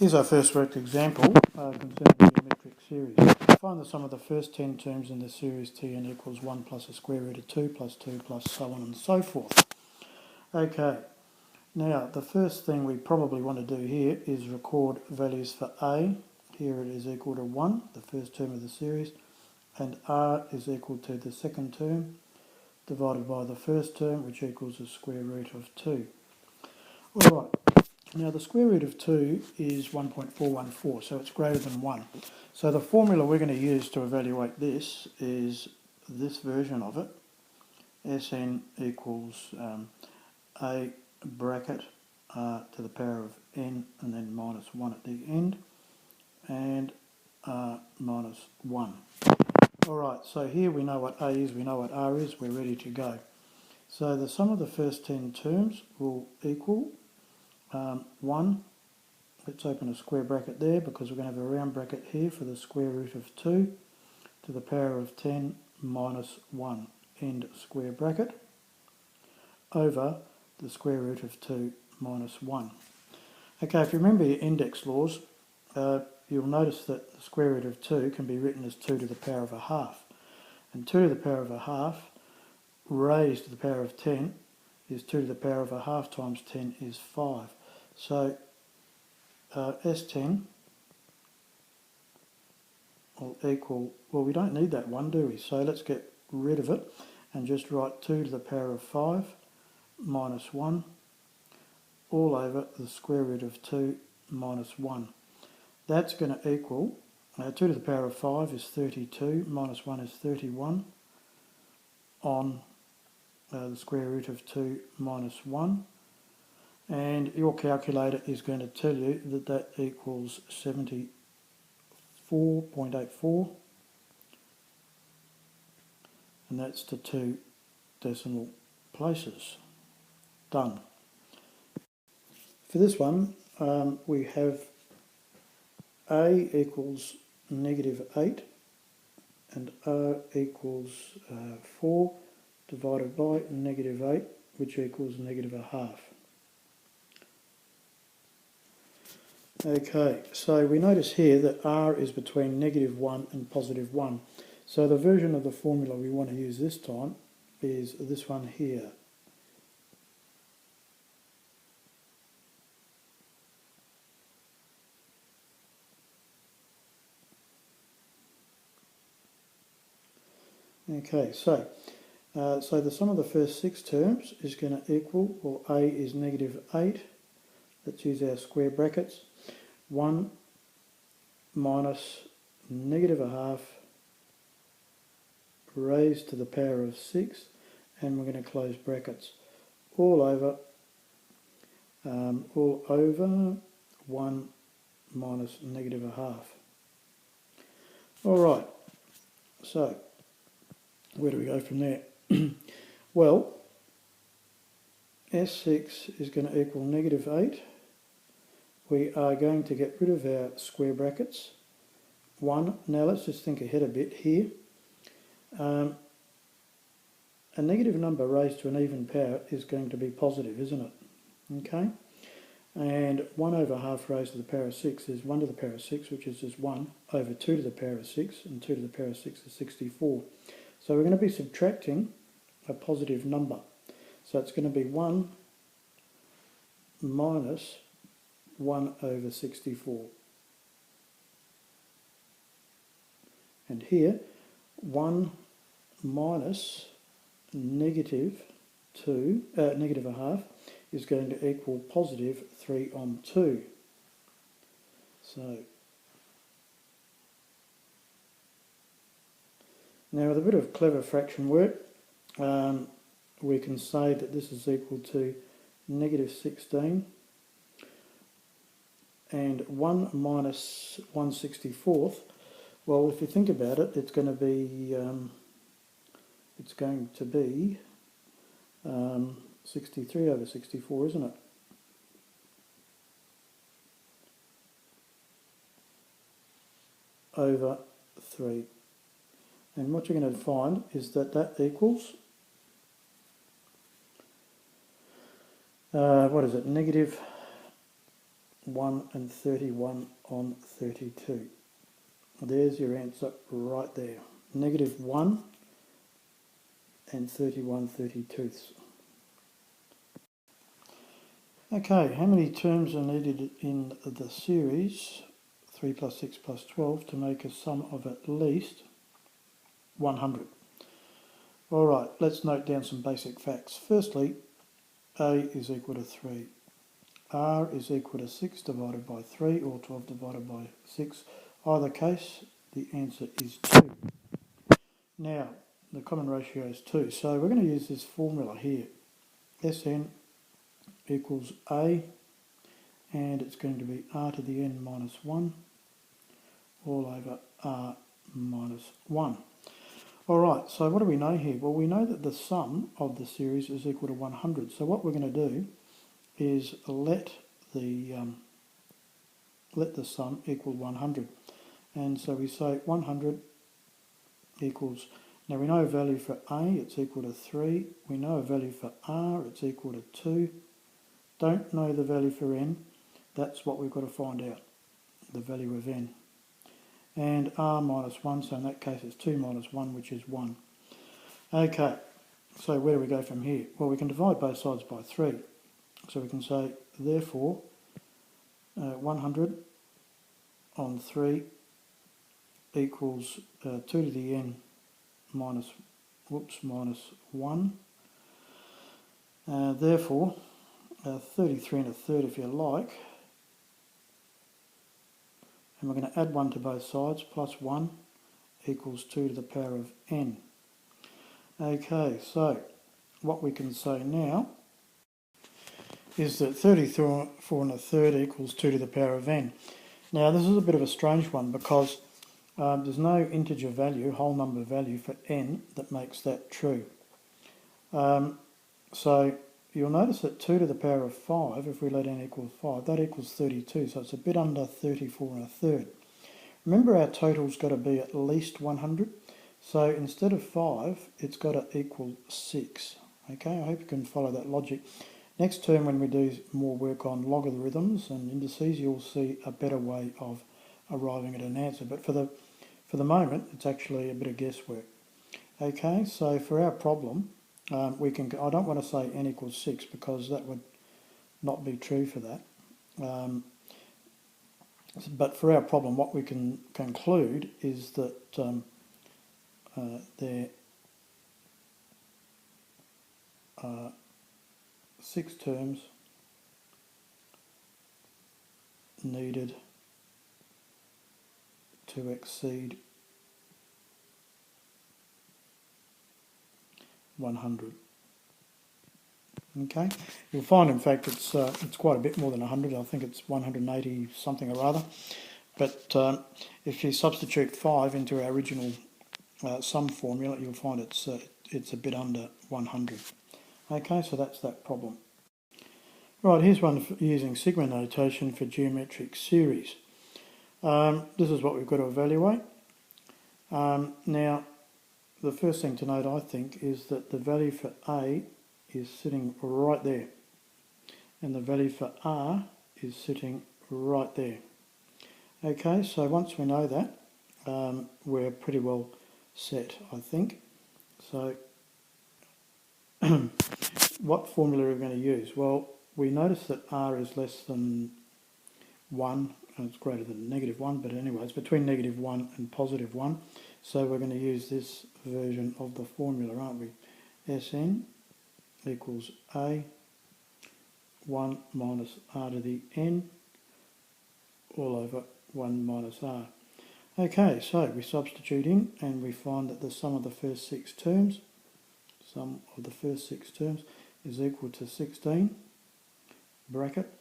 Here's our first worked example concerning the geometric series. Find the sum of the first 10 terms in the series Tn equals 1 plus the square root of 2 plus 2 plus so on and so forth. Okay, now the first thing we probably want to do here is record values for a. Here it is equal to 1, the first term of the series, and r is equal to the second term divided by the first term, which equals the square root of 2. Alright, now the square root of 2 is 1.414, so it's greater than 1. So the formula we're going to use to evaluate this is this version of it. Sn equals a bracket to the power of n and then minus 1 at the end, and minus 1. Alright, so here we know what a is, we know what r is, we're ready to go. So the sum of the first 10 terms will equal 1, let's open a square bracket there because we're going to have a round bracket here for the square root of 2 to the power of 10 minus 1, end square bracket, over the square root of 2 minus 1. Okay, if you remember your index laws, you'll notice that the square root of 2 can be written as 2 to the power of a half. And 2 to the power of a half raised to the power of 10 is 2 to the power of a half times 10 is 5. So S10 will equal, well, we don't need that 1, do we? So let's get rid of it and just write 2 to the power of 5 minus 1 all over the square root of 2 minus 1. That's going to equal, 2 to the power of 5 is 32, minus 1 is 31 on the square root of 2 minus 1. And your calculator is going to tell you that that equals 74.84, and that's to 2 decimal places. Done. For this one, we have a equals negative 8 and r equals 4 divided by negative 8, which equals negative a half. Okay, so we notice here that r is between negative 1 and positive 1. So the version of the formula we want to use this time is this one here. Okay, so the sum of the first 6 terms is going to equal, well, a is negative 8. Let's use our square brackets. 1 minus negative a half raised to the power of 6, and we're going to close brackets all over 1 minus negative a half. Alright, so where do we go from there? Well, S6 is going to equal negative 8. We are going to get rid of our square brackets. 1. Now let's just think ahead a bit here. A negative number raised to an even power is going to be positive, isn't it? Okay. And 1 over half raised to the power of 6 is 1 to the power of 6, which is just 1, over 2 to the power of 6, and 2 to the power of 6 is 64. So we're going to be subtracting a positive number. So it's going to be 1 minus 1 over 64. And here, 1 minus negative a half is going to equal positive 3 on 2. So, now with a bit of clever fraction work, we can say that this is equal to negative 16, and 1 minus 1/64th, well, if you think about it, it's going to be 63 over 64, isn't it? Over 3. And what you're going to find is that that equals, what is it, negative 1 and 31 on 32. There's your answer right there. Negative 1 and 31/32. Okay, how many terms are needed in the series 3 plus 6 plus 12 to make a sum of at least 100? Alright, let's note down some basic facts. Firstly, A is equal to 3. R is equal to 6 divided by 3 or 12 divided by 6. Either case, the answer is 2. Now, the common ratio is 2. So we're going to use this formula here. Sn equals A, and it's going to be R to the n minus 1 all over R minus 1. Alright, so what do we know here? Well, we know that the sum of the series is equal to 100. So what we're going to do is let the sum equal 100. And so we say 100 equals, now we know a value for A, it's equal to 3. We know a value for R, it's equal to 2. Don't know the value for n, that's what we've got to find out, the value of n. And R minus 1, so in that case it's 2 minus 1, which is 1. Okay, so where do we go from here? Well, we can divide both sides by 3. So we can say, therefore, 100 on 3 equals 2 to the n minus 1. Therefore, 33 and a third if you like. And we're going to add 1 to both sides, plus 1 equals 2 to the power of n. Okay, so what we can say now is that 34 and a third equals 2 to the power of n. Now this is a bit of a strange one because there's no integer value, whole number value for n that makes that true. So you'll notice that 2 to the power of 5, if we let n equal 5, that equals 32, so it's a bit under 34 and a third. Remember our total's got to be at least 100, so instead of 5, it's got to equal 6. Okay, I hope you can follow that logic. Next term, when we do more work on logarithms and indices, you'll see a better way of arriving at an answer. But for the moment, it's actually a bit of guesswork. Okay, so for our problem, we can. I don't want to say n equals 6 because that would not be true for that. But for our problem, what we can conclude is that there are 6 terms needed to exceed 100. Okay, you'll find in fact it's quite a bit more than 100. I think it's 180 something or other. But if you substitute 5 into our original sum formula, you'll find it's a bit under 100. Okay, so that's that problem. Right, here's one using sigma notation for geometric series. This is what we've got to evaluate. Now, the first thing to note, I think, is that the value for A is sitting right there, and the value for R is sitting right there. Okay, so once we know that, we're pretty well set, I think. So, what formula are we going to use? Well, we notice that R is less than 1, and it's greater than negative 1, but anyway, it's between negative 1 and positive 1. So we're going to use this version of the formula, aren't we? Sn equals A 1 minus R to the n all over 1 minus R. Okay, so we substitute in and we find that the sum of the first 6 terms is equal to 16, bracket,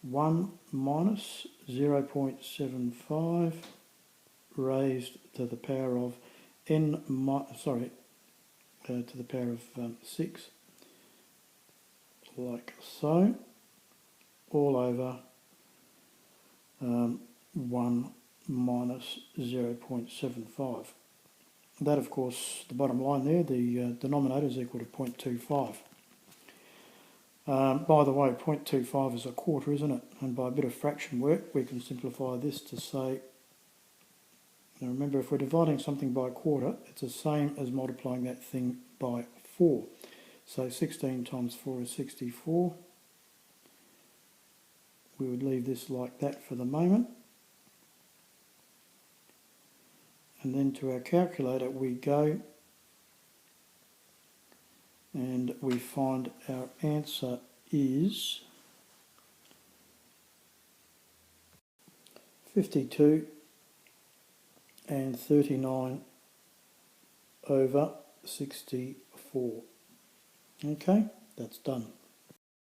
1 minus 0.75 raised to the power of n, to the power of 6, like so, all over 1 minus 0.75. That, of course, the bottom line there, the denominator is equal to 0.25. By the way, 0.25 is a quarter, isn't it? And by a bit of fraction work, we can simplify this to say, now remember, if we're dividing something by a quarter, it's the same as multiplying that thing by 4. So 16 times 4 is 64. We would leave this like that for the moment. And then to our calculator we go, and we find our answer is 52 and 39 over 64. Okay, that's done.